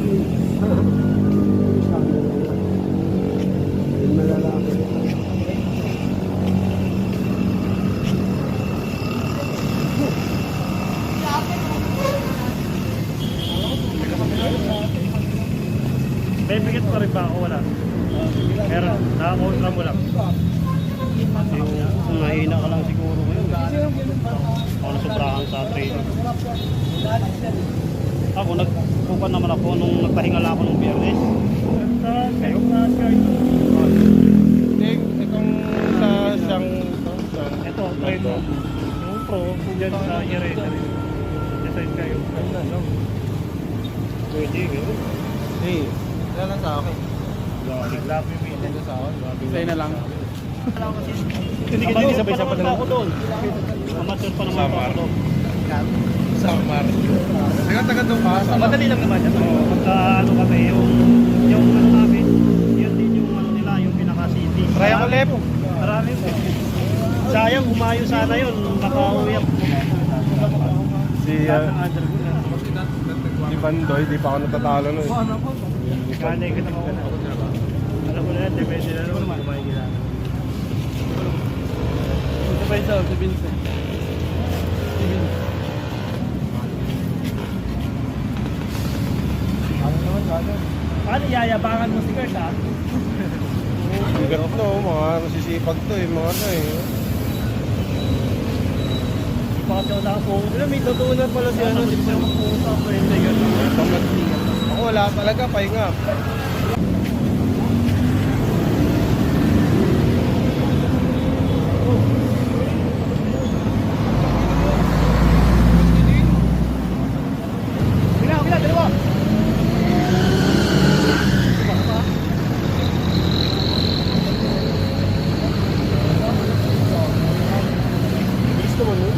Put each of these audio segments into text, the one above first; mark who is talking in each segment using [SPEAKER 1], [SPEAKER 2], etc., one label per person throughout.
[SPEAKER 1] May bigit pa rin ba ako? Wala. Meron. Nakakontra mo lang.
[SPEAKER 2] Yung mahina ka lang siguro ngayon. Ako nasobrahan sa training. Ako, nagpupan naman ako nung nagpahinga lang ako nung Biyernes.
[SPEAKER 1] Kayo na kayo.
[SPEAKER 3] Itong sa siyang...
[SPEAKER 1] Ito, ito. Yung pro, dyan sa eraser. Decide kayo.
[SPEAKER 2] Pwede, gano'n.
[SPEAKER 3] Hey, wala lang sa akin.
[SPEAKER 1] Love you, Will.
[SPEAKER 3] Wala sa akin.
[SPEAKER 4] Sa'yo na lang.
[SPEAKER 2] Hindi ka din sabay sa ako doon. Amateur pa naman ako doon.
[SPEAKER 3] Samar. Taga doon ka.
[SPEAKER 2] Madali lang naman yan.
[SPEAKER 1] Pagka ano kami, yung ano namin, yun din yung ano nila, yung pinaka-city.
[SPEAKER 3] Try ako lep.
[SPEAKER 1] Marami po. Sayang, humayo sana yun. Nakauwi ako.
[SPEAKER 3] Si Bandoy, di pa ako natatalo nun.
[SPEAKER 1] Kanay ka naman ka na. Alam mo na yan, depende na naman kumain nila.
[SPEAKER 4] Ito pa ito, si Vincent.
[SPEAKER 1] Paano yayabangan mo si Kurt, ha?
[SPEAKER 3] Bigat to, mga nasisipag to eh, mga ano eh.
[SPEAKER 1] Hindi pa kasi ako nakapunta. Alam, may tutunan pala si ano, hindi pa siya makapunta. Hindi gano'n.
[SPEAKER 3] Ako wala talaga, pahinga.
[SPEAKER 1] Bila, dalawa!
[SPEAKER 3] Bilis naman yun.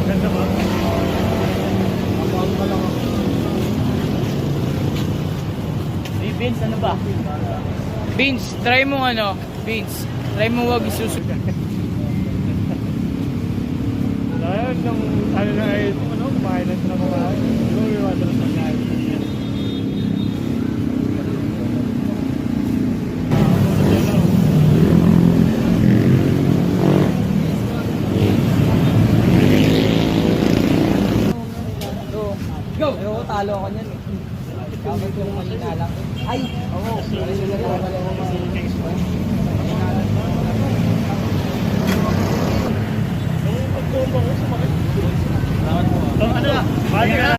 [SPEAKER 1] Ganda ba?
[SPEAKER 3] Abang ka lang ako.
[SPEAKER 4] Hey Vince, ano ba? Vince, try mo ano? Vince, try mo wag isusunod.
[SPEAKER 1] Dahil nung ano na ay, ano, kumain na sila kumain. Siguro yung ano na pagkain.
[SPEAKER 4] Go! Pero talo ako niyan eh. Dapat yung mahina lang. Ay! Oo.
[SPEAKER 1] Ano na? Balik ka na.